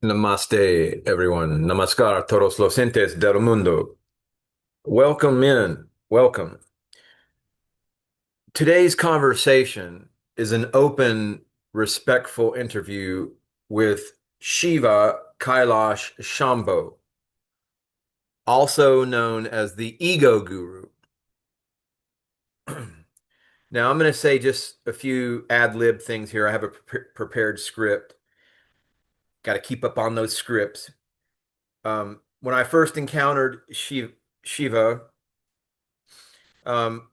Namaste, everyone. Namaskar, todos los entes del mundo. Welcome in. Welcome. Today's conversation is an open, respectful interview with Shiva Kailash Shambho, also known as the Ego Guru. Now, I'm going to say just a few ad lib things here. I have a prepared script. Got to keep up on those scripts. When I first encountered Shiva, um,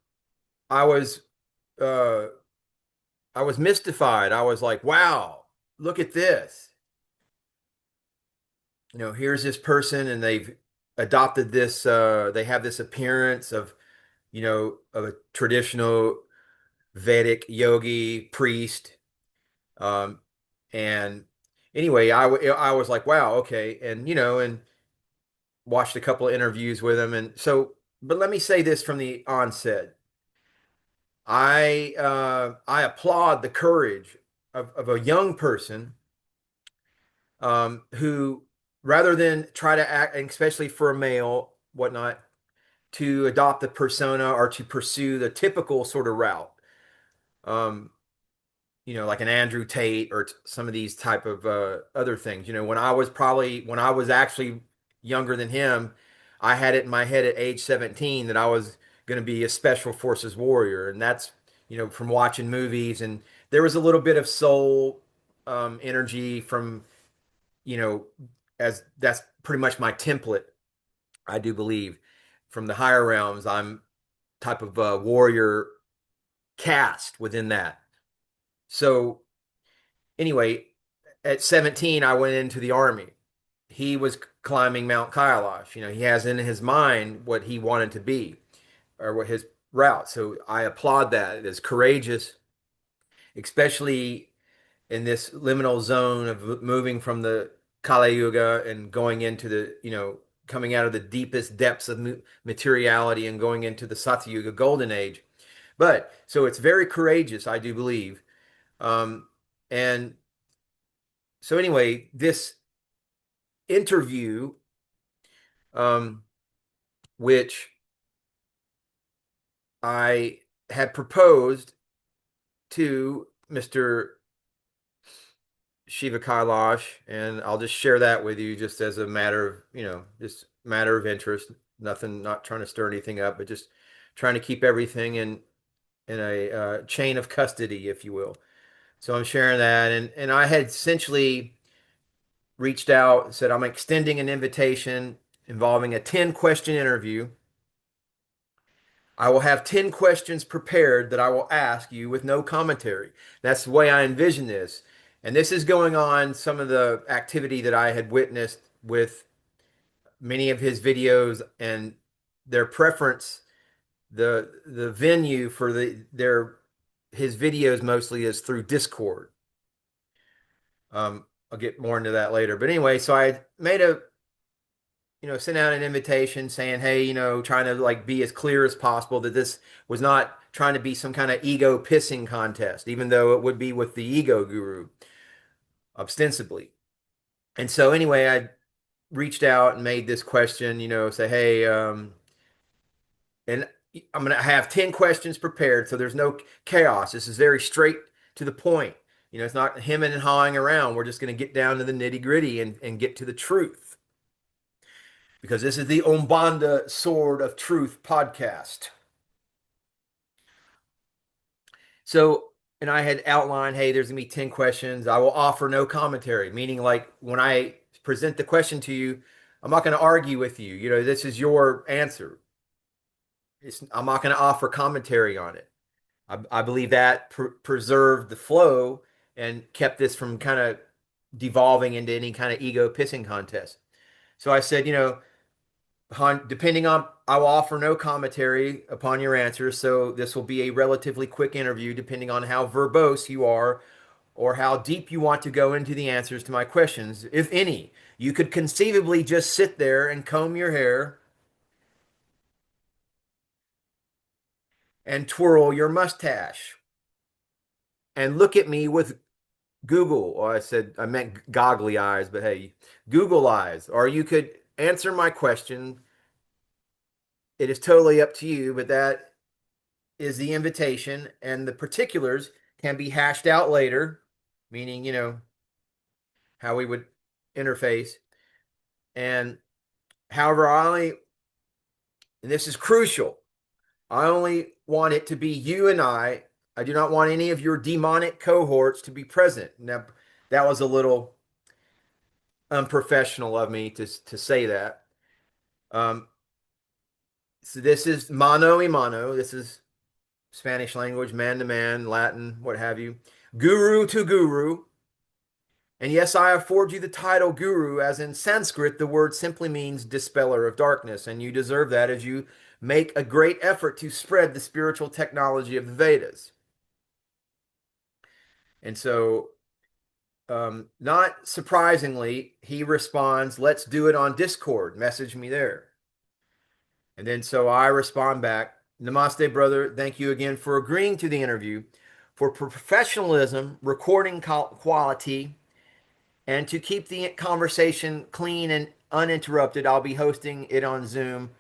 I was uh I was mystified. I was like, wow, look at this. Here's this person and they've adopted this they have this appearance of, of a traditional Vedic yogi priest. Um and anyway, I was like, wow, okay. And and watched a couple of interviews with him, and so but let me say this from the onset. I applaud the courage of a young person who, rather than try to act, and especially for a male, whatnot, to adopt the persona or to pursue the typical sort of route. Um, like an Andrew Tate or some of these type of other things. When I was actually younger than him, I had it in my head at age 17 that I was going to be a special forces warrior, and that's from watching movies, and there was a little bit of soul energy from you know as that's pretty much my template. I do believe from the higher realms, I'm type of warrior caste within that. So anyway, at 17, I went into the army. He was climbing Mount Kailash. He has in his mind what he wanted to be or what his route. So I applaud that. It is courageous, especially in this liminal zone of moving from the Kali Yuga and going into coming out of the deepest depths of materiality and going into the Satyuga golden age. But so it's very courageous, I do believe. Um, and so anyway, this interview, um, which I had proposed to Mr. Shiva Kailash, and I'll just share that with you just as a matter of, just matter of interest. Nothing, not trying to stir anything up, but just trying to keep everything in a chain of custody, if you will. So I'm sharing that, and I had essentially reached out and said I'm extending an invitation involving a 10-question interview. I will have 10 questions prepared that I will ask you with no commentary. That's the way I envision this. And this is going on some of the activity that I had witnessed with many of his videos, and their preference, the venue for their his videos mostly is through Discord. I'll get more into that later. But anyway, so I made sent out an invitation saying, hey, trying to like be as clear as possible that this was not trying to be some kind of ego pissing contest, even though it would be with the ego guru ostensibly. And so anyway, I reached out and made this question, say, hey, and I'm going to have 10 questions prepared. So there's no chaos. This is very straight to the point. It's not hemming and hawing around. We're just going to get down to the nitty gritty and get to the truth, because this is the Aumbonda Sword of Truth podcast. So, and I had outlined, hey, there's gonna be 10 questions. I will offer no commentary, meaning like when I present the question to you, I'm not going to argue with you. This is your answer. I'm not going to offer commentary on it. I believe that preserved the flow and kept this from kind of devolving into any kind of ego pissing contest. So I said, depending on, I will offer no commentary upon your answers. So this will be a relatively quick interview, depending on how verbose you are or how deep you want to go into the answers to my questions, if any. You could conceivably just sit there and comb your hair and twirl your mustache and look at me with Google, or I said I meant goggly eyes, but hey, Google eyes, or you could answer my question. It is totally up to you, but that is the invitation, and the particulars can be hashed out later, meaning, how we would interface. And however, and this is crucial, I only want it to be you and I. I do not want any of your demonic cohorts to be present. Now, that was a little unprofessional of me to say that. Um, so this is mano y mano. This is Spanish language, man to man, Latin, what have you. Guru to guru. And yes, I afford you the title guru, as in Sanskrit, the word simply means dispeller of darkness. And you deserve that as you make a great effort to spread the spiritual technology of the Vedas. And so, not surprisingly, he responds, let's do it on Discord. Message me there. And then so I respond back, Namaste, brother. Thank you again for agreeing to the interview. For professionalism, recording quality, and to keep the conversation clean and uninterrupted, I'll be hosting it on Zoom.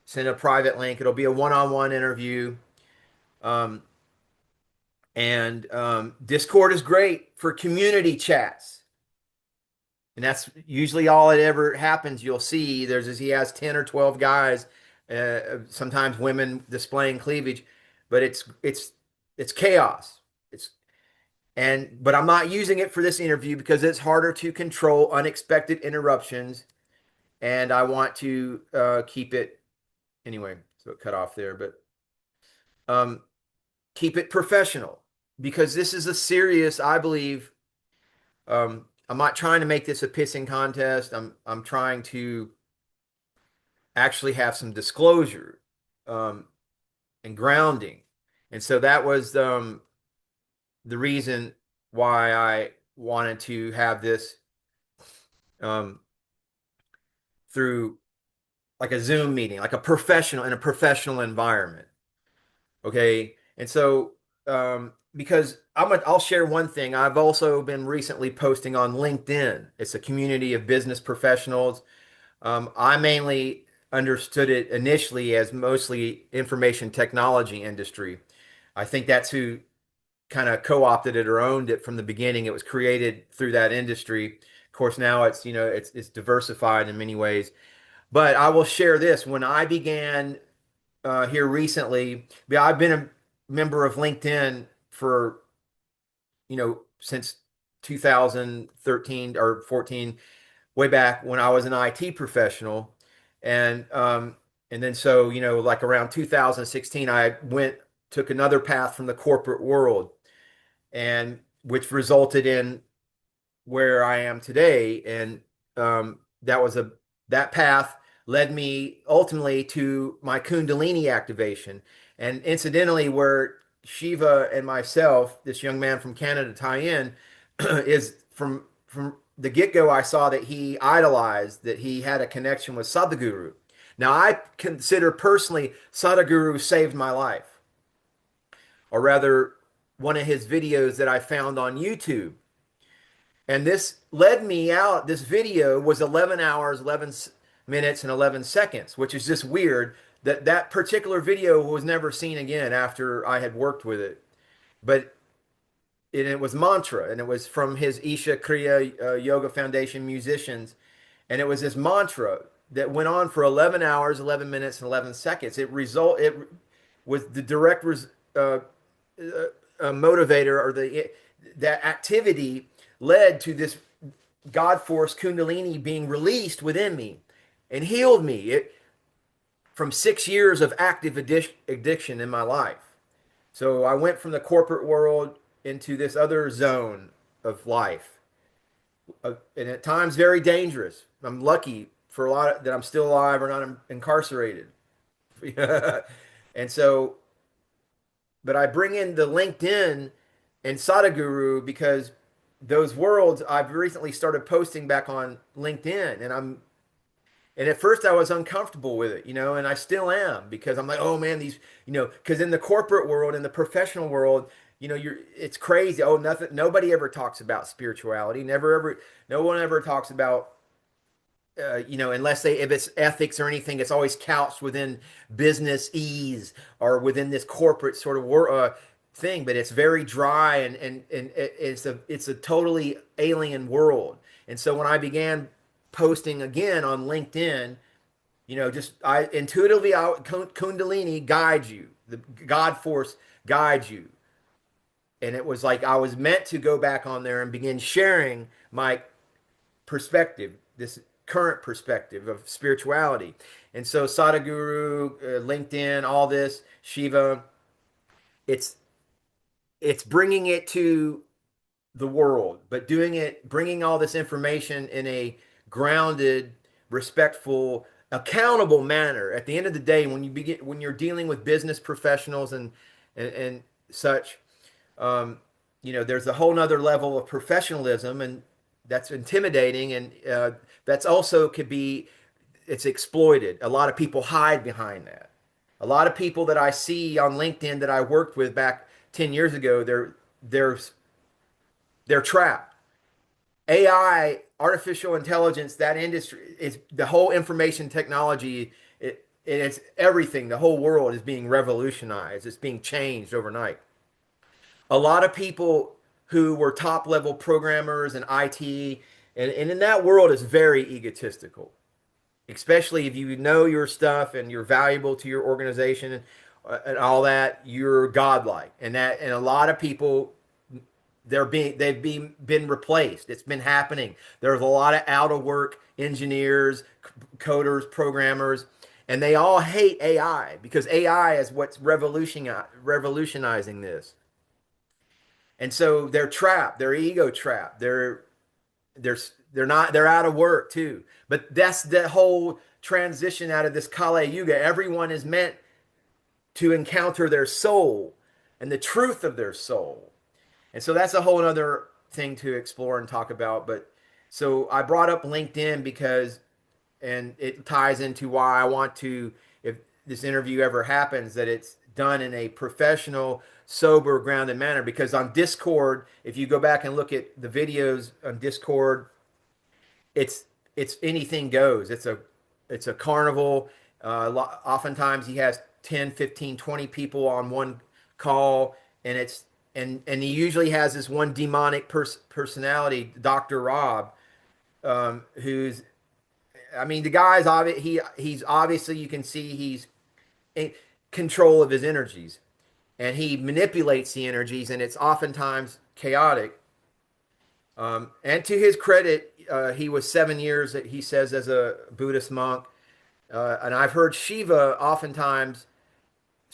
Send a private link. It'll be a one-on-one interview. Um, and Discord is great for community chats. And that's usually all it ever happens. You'll see he has 10 or 12 guys, sometimes women displaying cleavage, but it's chaos. But I'm not using it for this interview because it's harder to control unexpected interruptions, and I want to keep it anyway. So it cut off there, but um, keep it professional because this is a serious, I believe. I'm not trying to make this a pissing contest. I'm trying to actually have some disclosure um, and grounding, and so that was the reason why I wanted to have this um, through like a Zoom meeting, like a professional in a professional environment. Okay. And so, because I'll share one thing. I've also been recently posting on LinkedIn. It's a community of business professionals. I mainly understood it initially as mostly information technology industry. I think that's who kind of co-opted it or owned it from the beginning. It was created through that industry. Of course, now it's diversified in many ways. But I will share this. When I began here recently, I've been a member of LinkedIn for, since 2013 or 14, way back when I was an IT professional. And then so, like around 2016, took another path from the corporate world, and which resulted in where I am today. And that path led me ultimately to my Kundalini activation. And incidentally, where Shiva and myself, this young man from Canada, tie in, is from the get-go. I saw that he idolized, that he had a connection with Sadhguru. Now, I consider personally Sadhguru saved my life, or rather, one of his videos that I found on YouTube. And this led me out. This video was 11 hours, 11 minutes, and 11 seconds, which is just weird that that particular video was never seen again after I had worked with it. But it was mantra, and it was from his Isha Kriya Yoga Foundation musicians. And it was this mantra that went on for 11 hours, 11 minutes, and 11 seconds. It was the direct motivator, or that activity led to this God force Kundalini being released within me and healed me from 6 years of active addiction in my life. So I went from the corporate world into this other zone of life, and at times very dangerous. I'm lucky for a lot that I'm still alive or not incarcerated. And so, but I bring in the LinkedIn and Sadhguru because those worlds I've recently started posting back on LinkedIn, and at first I was uncomfortable with it, and I still am, because I'm like, oh man, because in the corporate world, in the professional world, it's crazy. Oh, nothing, nobody ever talks about spirituality. Never ever, no one ever talks about, unless if it's ethics or anything, it's always couched within business ease or within this corporate sort of thing. But it's very dry, and it's a totally alien world. And so when I began posting again on LinkedIn, just I intuitively, Kundalini guides you, the God force guides you, and it was like I was meant to go back on there and begin sharing my perspective, this current perspective of spirituality. And so Sadhguru, LinkedIn, all this, Shiva, it's it's bringing it to the world, but bringing all this information in a grounded, respectful, accountable manner. At the end of the day, when you're dealing with business professionals and such, um, there's a whole nother level of professionalism, and that's intimidating, and that's also could be it's exploited. A lot of people hide behind that. A lot of people that I see on LinkedIn that I worked with back 10 years ago, they're they're trapped. AI, artificial intelligence, that industry is the whole information technology. It's everything. The whole world is being revolutionized. It's being changed overnight. A lot of people who were top level programmers and IT, and in that world is very egotistical, especially if you know your stuff and you're valuable to your organization and all that, you're godlike. And a lot of people they've been replaced. It's been happening. There's a lot of out of work engineers, coders, programmers, and they all hate AI because AI is what's revolutionizing this. And so they're trapped. They're ego trapped. They're they're not they're out of work too. But that's the whole transition out of this Kali Yuga. Everyone is meant to encounter their soul and the truth of their soul. And so that's a whole other thing to explore and talk about. But so I brought up LinkedIn because, and it ties into why I want to, if this interview ever happens, that it's done in a professional, sober, grounded manner. Because on Discord, if you go back and look at the videos on Discord, it's it's anything goes. It's a carnival. Oftentimes he has 10, 15, 20 people on one call, and and he usually has this one demonic personality, Dr. Rob, who's I mean the guy's obvious he's obviously you can see he's in control of his energies, and he manipulates the energies, and it's oftentimes chaotic. And to his credit, he was 7 years, he says, as a Buddhist monk. And I've heard Shiva oftentimes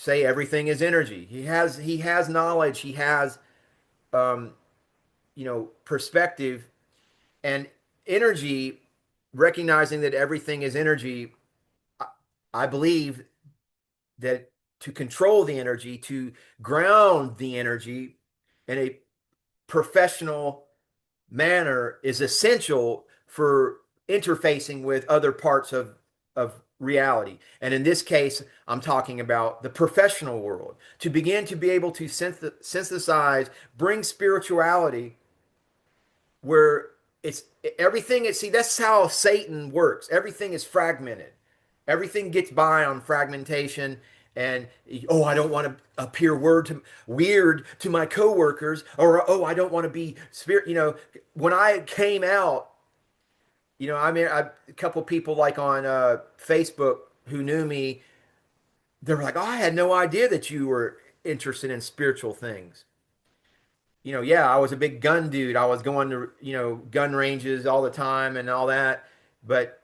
say everything is energy. He has knowledge. He has um, perspective and energy. Recognizing that everything is energy, I, I believe that to control the energy, to ground the energy in a professional manner is essential for interfacing with other parts of reality. And in this case, I'm talking about the professional world. To begin to be able to synthesize, bring spirituality where it's everything. See, that's how Satan works. Everything is fragmented. Everything gets by on fragmentation. And oh, I don't want to appear weird to my coworkers, or oh, I don't want to be spirit. When I came out, I mean, a couple people like on Facebook who knew me, they were like, "Oh, I had no idea that you were interested in spiritual things." Yeah, I was a big gun dude. I was going to, gun ranges all the time and all that. But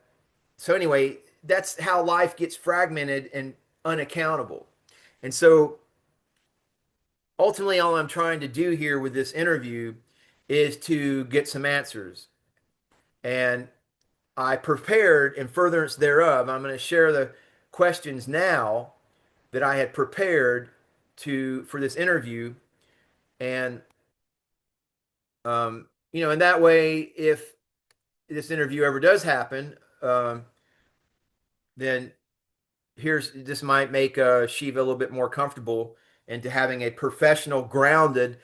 so anyway, that's how life gets fragmented and unaccountable. And so ultimately, all I'm trying to do here with this interview is to get some answers. And I prepared in furtherance thereof. I'm going to share the questions now that I had prepared for this interview. And and that way, if this interview ever does happen, then this might make Shiva a little bit more comfortable into having a professional, grounded,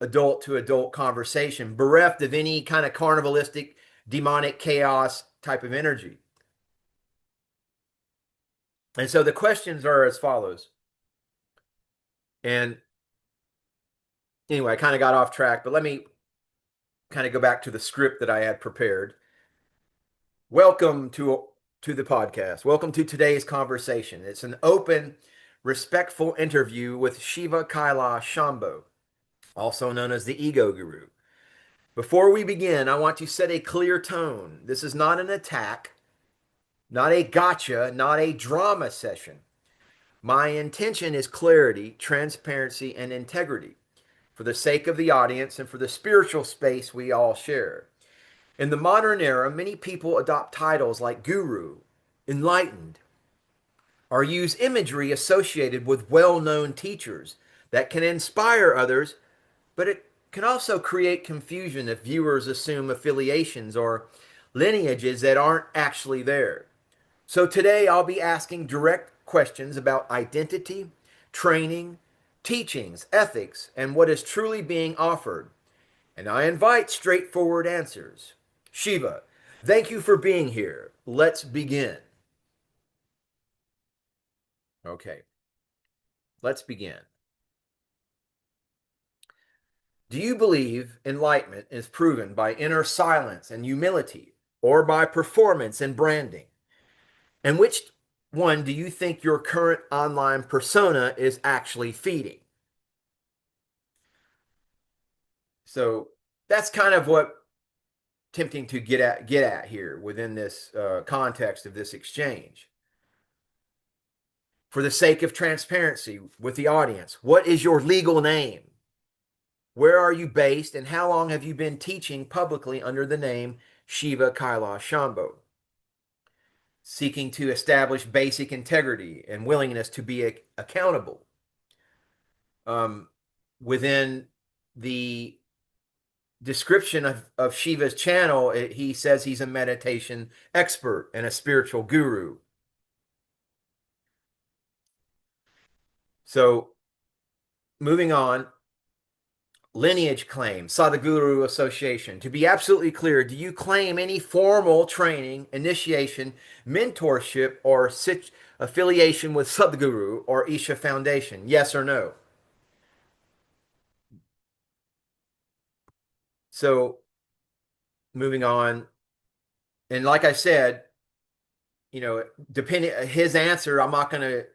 adult to adult conversation, bereft of any kind of carnivalistic, demonic chaos type of energy. And so the questions are as follows. And anyway, I kind of got off track, but let me kind of go back to the script that I had prepared. Welcome to the podcast. Welcome to today's conversation. It's an open, respectful interview with Shiva Kailash Shambho, also known as the Ego Guru. Before we begin, I want to set a clear tone. This is not an attack, not a gotcha, not a drama session. My intention is clarity, transparency, and integrity for the sake of the audience and for the spiritual space we all share. In the modern era, many people adopt titles like guru, enlightened, or use imagery associated with well known teachers that can inspire others, but it can also create confusion if viewers assume affiliations or lineages that aren't actually there. So today I'll be asking direct questions about identity, training, teachings, ethics, and what is truly being offered. And I invite straightforward answers. Shiva, thank you for being here. Let's begin. Okay, let's begin. Do you believe enlightenment is proven by inner silence and humility, or by performance and branding? And which one do you think your current online persona is actually feeding? So that's kind of what tempting to get at here within this context of this exchange. For the sake of transparency with the audience, what is your legal name? Where are you based, and how long have you been teaching publicly under the name Shiva Kailash Shambho? Seeking to establish basic integrity and willingness to be accountable. Um, Within the description of Shiva's channel, he says he's a meditation expert and a spiritual guru. So, moving on, lineage claim, Sadhguru association. To be absolutely clear, do you claim any formal training, initiation, mentorship, or affiliation with Sadhguru or Isha Foundation? Yes or no? So, moving on, and like I said, depending his answer, I'm not going to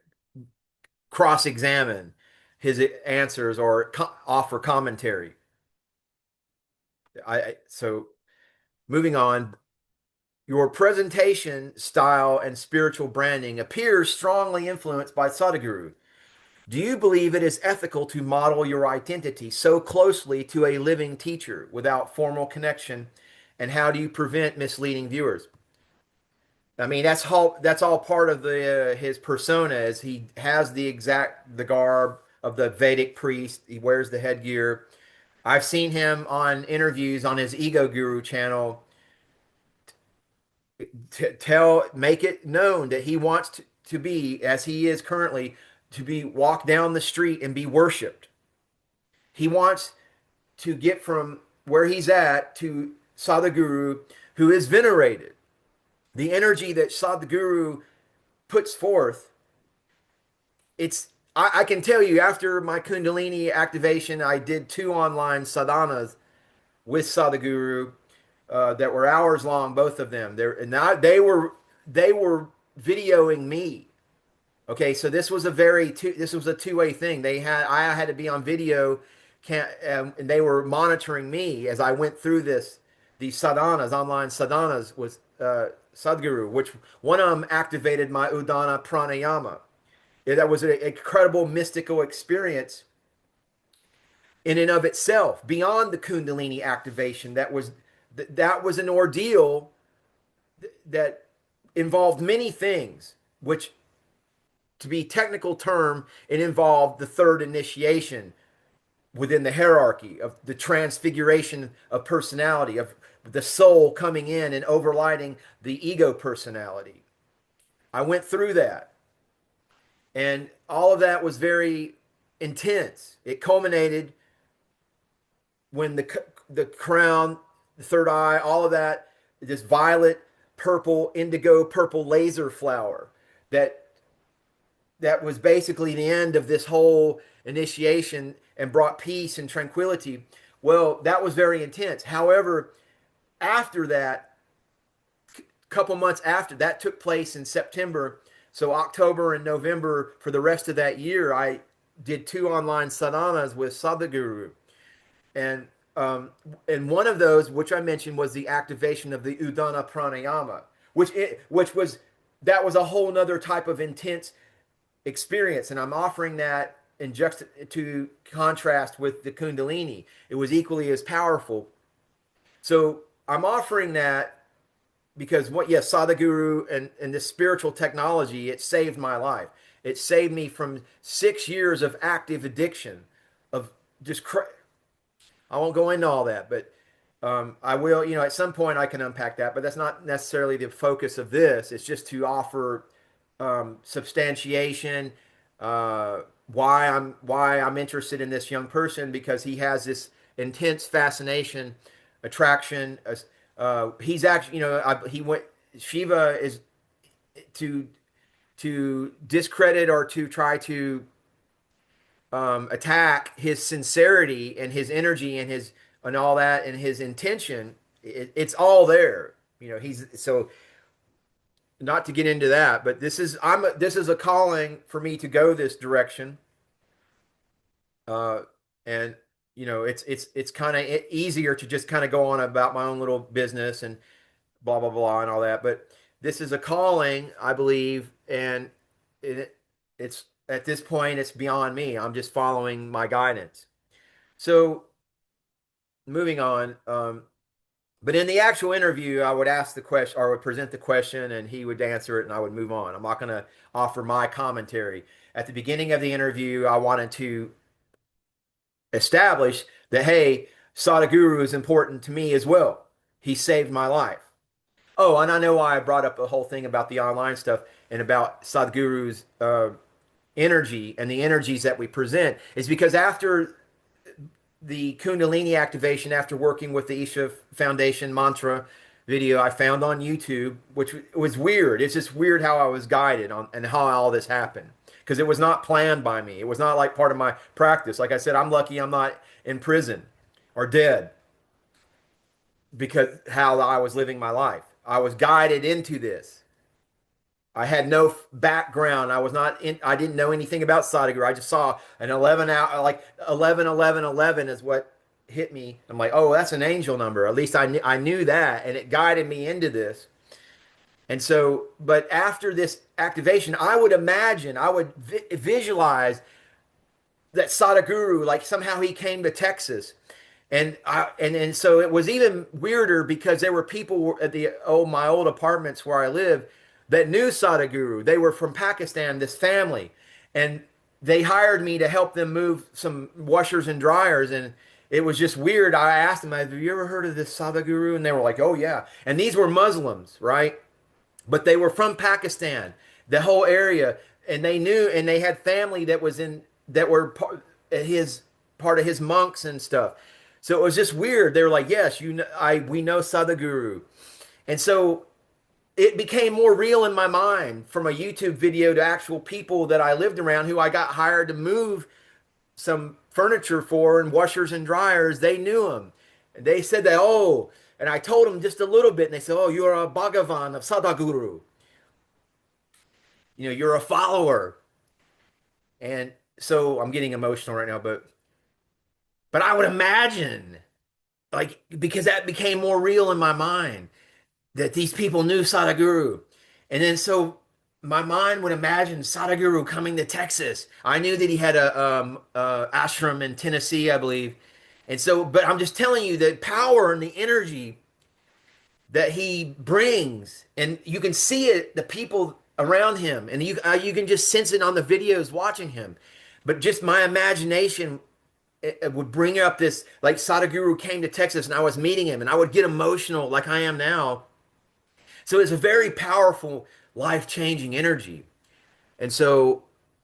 cross-examine his answers or offer commentary. So moving on, your presentation style and spiritual branding appears strongly influenced by Sadhguru. Do you believe it is ethical to model your identity so closely to a living teacher without formal connection? And how do you prevent misleading viewers? I mean, that's all part of the his persona. Is he has the garb of the Vedic priest. He wears the headgear. I've seen him on interviews on his Ego Guru channel make it known that he wants to be, as he is currently, to be walk down the street and be worshipped. He wants to get from where he's at to Sadhguru, who is venerated. The energy that Sadhguru puts forth, I can tell you, after my Kundalini activation, I did 2 online sadhanas with Sadhguru that were hours long, both of them. They were videoing me. Okay, so this was a two-way thing. I had to be on video, and they were monitoring me as I went through these sadhanas, online sadhanas with Sadhguru, which one of them activated my Udana pranayama. That was an incredible mystical experience in and of itself, beyond the Kundalini activation. That was an ordeal that involved many things, which, to be technical term, it involved the third initiation within the hierarchy of the transfiguration of personality, of the soul coming in and overlighting the ego personality. I went through that. And all of that was very intense. It culminated when the crown, the third eye, all of that, this violet, purple, indigo, purple laser flower that that was basically the end of this whole initiation and brought peace and tranquility. Well, that was very intense. However, after that, a couple months after that took place in September, so October and November for the rest of that year, I did two online sadhanas with Sadhguru. And and one of those, which I mentioned, was the activation of the Udana pranayama, which was that was a whole nother type of intense experience, and I'm offering that in to contrast with the Kundalini. It was equally as powerful. So I'm offering that because what, yes, Sadhguru and this spiritual technology, it saved my life. It saved me from 6 years of active addiction, of just I won't go into all that, but I will, at some point I can unpack that, but that's not necessarily the focus of this. It's just to offer substantiation, why I'm interested in this young person, because he has this intense fascination, attraction. He's actually, he went. Shiva is to discredit or to try to attack his sincerity and his energy and his and all that and his intention. It's all there. He's so, not to get into that, but this is a calling for me to go this direction. Uh, and it's kind of easier to just kind of go on about my own little business and blah blah blah and all that. But this is a calling, I believe, and it's at this point it's beyond me. I'm just following my guidance. So moving on. But in the actual interview, I would ask the question, or I would present the question, and he would answer it, and I would move on. I'm not going to offer my commentary. At the beginning of the interview, I wanted to establish that, hey, Sadhguru is important to me as well. He saved my life. Oh, and I know why I brought up the whole thing about the online stuff and about Sadhguru's energy and the energies that we present is because after the Kundalini activation, after working with the Isha Foundation mantra video I found on YouTube, which was weird. It's just weird how I was guided on and how all this happened because it was not planned by me. It was not like part of my practice. Like I said, I'm lucky I'm not in prison or dead because how I was living my life. I was guided into this. I had no background. I was not in, I didn't know anything about Sadhguru. I just saw an 11 out, like 11, 11, 11 is what hit me. I'm like, oh, that's an angel number. At least I knew that. And it guided me into this. And so, but after this activation, I would imagine, I would visualize that Sadhguru, like somehow he came to Texas. And so it was even weirder because there were people at my old apartments where I lived that knew Sadhguru. They were from Pakistan, this family, and they hired me to help them move some washers and dryers. And it was just weird. I asked them, "Have you ever heard of this Sadhguru?" And they were like, "Oh yeah." And these were Muslims, right? But they were from Pakistan, the whole area, and they knew, and they had family that was in that were part of his monks and stuff. So it was just weird. They were like, "Yes, we know Sadhguru," and so it became more real in my mind from a YouTube video to actual people that I lived around who I got hired to move some furniture for and washers and dryers. They knew him. And they said that, oh, and I told them just a little bit, and they said, oh, you're a Bhagavan of Sadhguru. You're a follower. And so I'm getting emotional right now, but I would imagine, like, because that became more real in my mind, that these people knew Sadhguru. And then so my mind would imagine Sadhguru coming to Texas. I knew that he had a ashram in Tennessee, I believe. And so, but I'm just telling you the power and the energy that he brings, and you can see it, the people around him, and you can just sense it on the videos watching him. But just my imagination it would bring up this, like Sadhguru came to Texas and I was meeting him, and I would get emotional like I am now. So it's a very powerful, life-changing energy. And so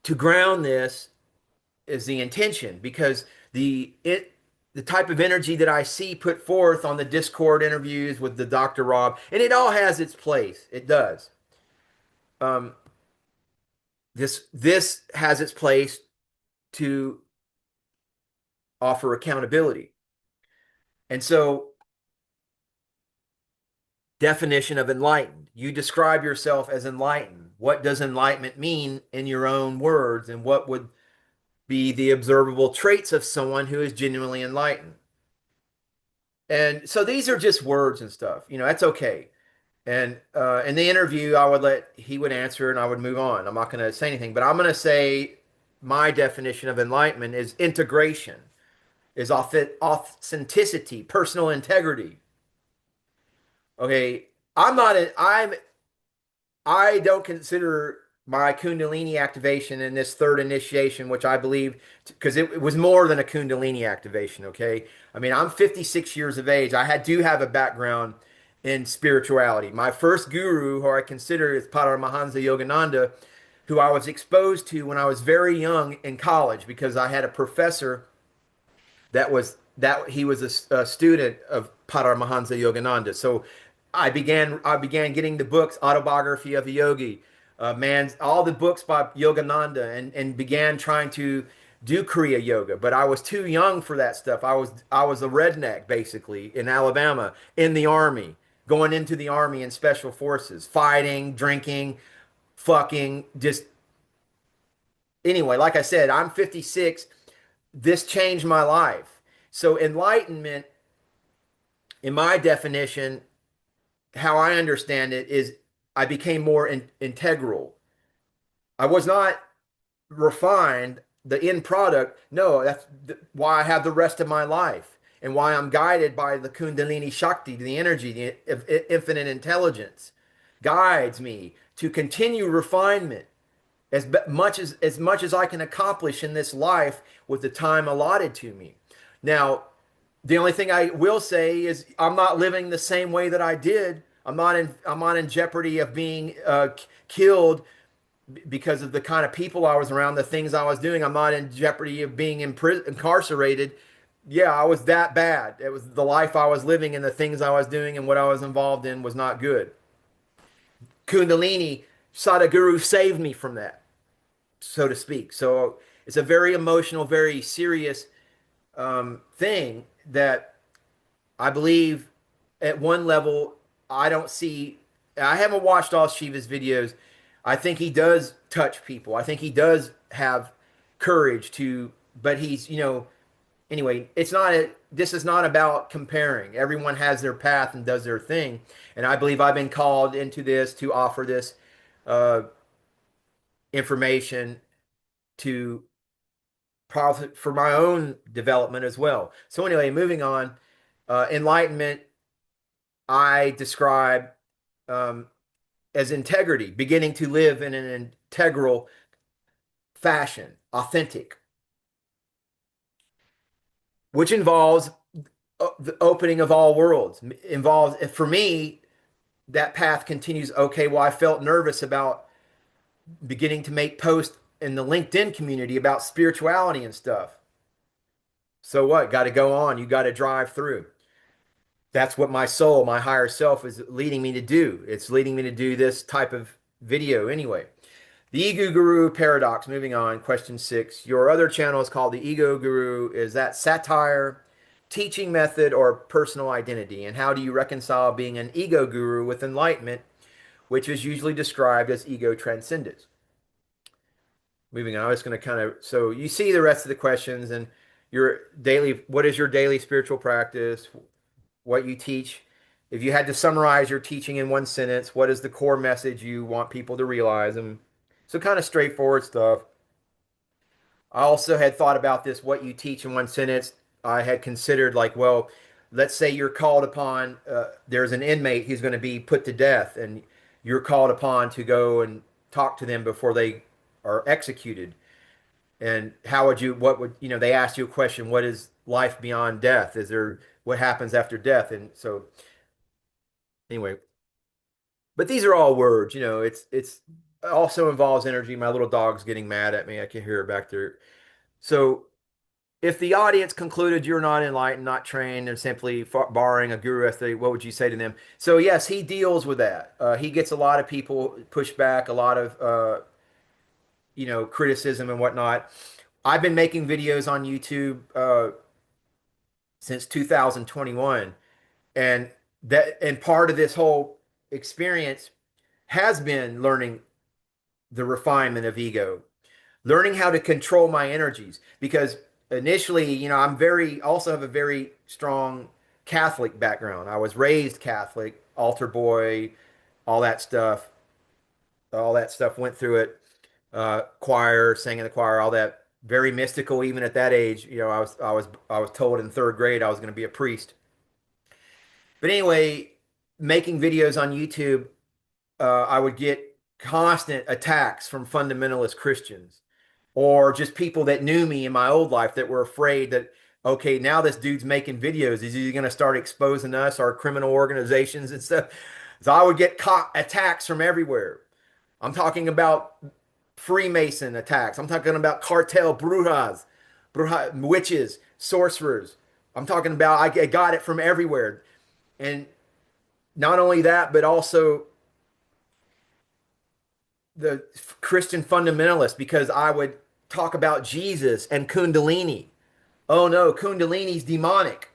to ground this is the intention, because the type of energy that I see put forth on the Discord interviews with the Dr. Rob, and it all has its place. It does. Um, this has its place to offer accountability. And so, definition of enlightened. You describe yourself as enlightened. What does enlightenment mean in your own words, and what would be the observable traits of someone who is genuinely enlightened? And so these are just words and stuff. That's okay. And in the interview, he would answer and I would move on. I'm not going to say anything, but I'm going to say my definition of enlightenment is integration, is authenticity, personal integrity. Okay, I don't consider my Kundalini activation in this third initiation, which I believe, because it was more than a Kundalini activation. Okay, I mean, I'm 56 years of age. Do have a background in spirituality. My first guru, who I consider, is Paramahansa Yogananda, who I was exposed to when I was very young in college, because I had a professor that he was a student of Paramahansa Yogananda. So I began getting the books, Autobiography of a Yogi, all the books by Yogananda, and began trying to do Kriya yoga. But I was too young for that stuff. I was a redneck basically in Alabama, in the army, going into the army in special forces, fighting, drinking, fucking, just anyway. Like I said, I'm 56. This changed my life. So enlightenment, in my definition, how I understand it, is I became more integral. I was not refined, the end product. No, that's why I have the rest of my life, and why I'm guided by the Kundalini Shakti, the energy, the infinite intelligence, guides me to continue refinement as much as I can accomplish in this life with the time allotted to me. Now, the only thing I will say is I'm not living the same way that I did. I'm not in jeopardy of being killed because of the kind of people I was around, the things I was doing. I'm not in jeopardy of being incarcerated. Yeah, I was that bad. It was the life I was living, and the things I was doing and what I was involved in was not good. Kundalini, Sadhguru saved me from that, so to speak. So it's a very emotional, very serious thing that I believe at one level, I don't see. I haven't watched all Shiva's videos. I think he does touch people. I think he does have courage to, but anyway, this is not about comparing. Everyone has their path and does their thing. And I believe I've been called into this to offer this uh, information to profit for my own development as well. So anyway, moving on, enlightenment I describe um, as integrity, beginning to live in an integral fashion, authentic, which involves the opening of all worlds. Involves, for me, that path continues. Okay, well, I felt nervous about beginning to make posts in the LinkedIn community about spirituality and stuff. So what? Got to go on. You got to drive through. That's what my soul, my higher self, is leading me to do. It's leading me to do this type of video anyway. The Ego Guru paradox. Moving on. Question 6. Your other channel is called the Ego Guru. Is that satire, teaching method, or personal identity? And how do you reconcile being an ego guru with enlightenment, which is usually described as ego transcendence? Moving on. I was going to so you see the rest of the questions, and what is your daily spiritual practice? What you teach. If you had to summarize your teaching in one sentence, what is the core message you want people to realize? And so kind of straightforward stuff. I also had thought about this, what you teach in one sentence. I had considered, like, well, let's say you're called upon, there's an inmate who's going to be put to death, and you're called upon to go and talk to them before they are executed. And they asked you a question, what is life beyond death? What happens after death? And so, anyway, but these are all words. It's also involves energy. My little dog's getting mad at me. I can hear it back there. So if the audience concluded you're not enlightened, not trained, and simply borrowing a guru ethic, what would you say to them? So yes, he deals with that. He gets a lot of people push back, a lot of criticism and whatnot. I've been making videos on YouTube since 2021, and part of this whole experience has been learning the refinement of ego, learning how to control my energies. Because initially, I'm very also have a very strong Catholic background. I was raised Catholic, altar boy, all that stuff. All that stuff went through it. Choir, sang in the choir, all that. Very mystical, even at that age. I was told in third grade I was going to be a priest. But anyway, making videos on YouTube, I would get constant attacks from fundamentalist Christians or just people that knew me in my old life that were afraid that, okay, now this dude's making videos. Is he going to start exposing us, our criminal organizations and stuff? So I would get attacks from everywhere. I'm talking about Freemason attacks. I'm talking about cartel witches, sorcerers. I'm talking about I got it from everywhere. And not only that, but also the Christian fundamentalists, because I would talk about Jesus and Kundalini. Oh no, Kundalini's demonic.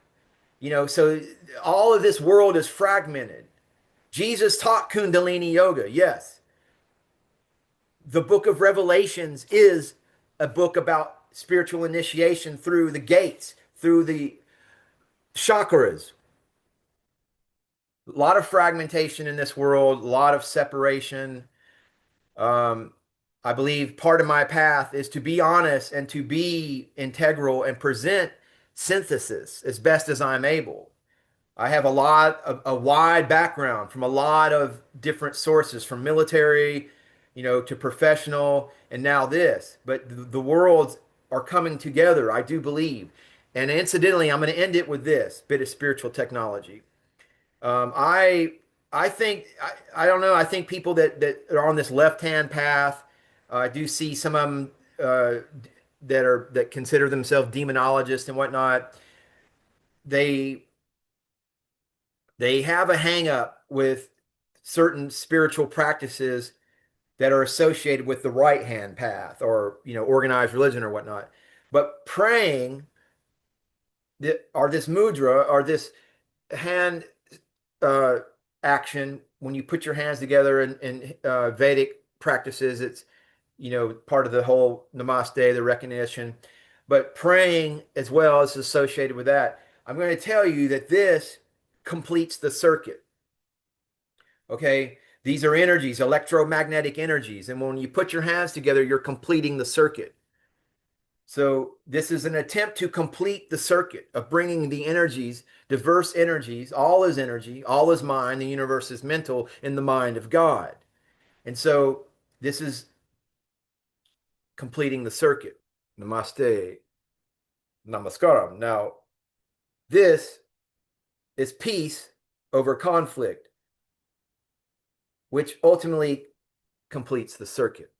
So all of this world is fragmented. Jesus taught Kundalini yoga, yes. The book of Revelations is a book about spiritual initiation through the gates, through the chakras. A lot of fragmentation in this world, a lot of separation. Um, I believe part of my path is to be honest and to be integral and present synthesis as best as I'm able. I have a wide background from a lot of different sources, from military, to professional, and now this. But the worlds are coming together, I do believe. And incidentally, I'm going to end it with this bit of spiritual technology. Um, I I think I don't know. I think people that are on this left-hand path, I do see some of them that consider themselves demonologists and whatnot. They they have a hang up with certain spiritual practices that are associated with the right hand path or organized religion or whatnot. But praying or this mudra or this hand uh, action, when you put your hands together in Vedic practices, it's part of the whole namaste, the recognition. But praying as well is associated with that. I'm going to tell you that this completes the circuit. Okay, these are energies, electromagnetic energies, and when you put your hands together, you're completing the circuit. So this is an attempt to complete the circuit of bringing the energies, diverse energies, all is energy, all is mind, the universe is mental in the mind of God. And so this is completing the circuit. Namaste, namaskaram. Now, this is peace over conflict, which ultimately completes the circuit.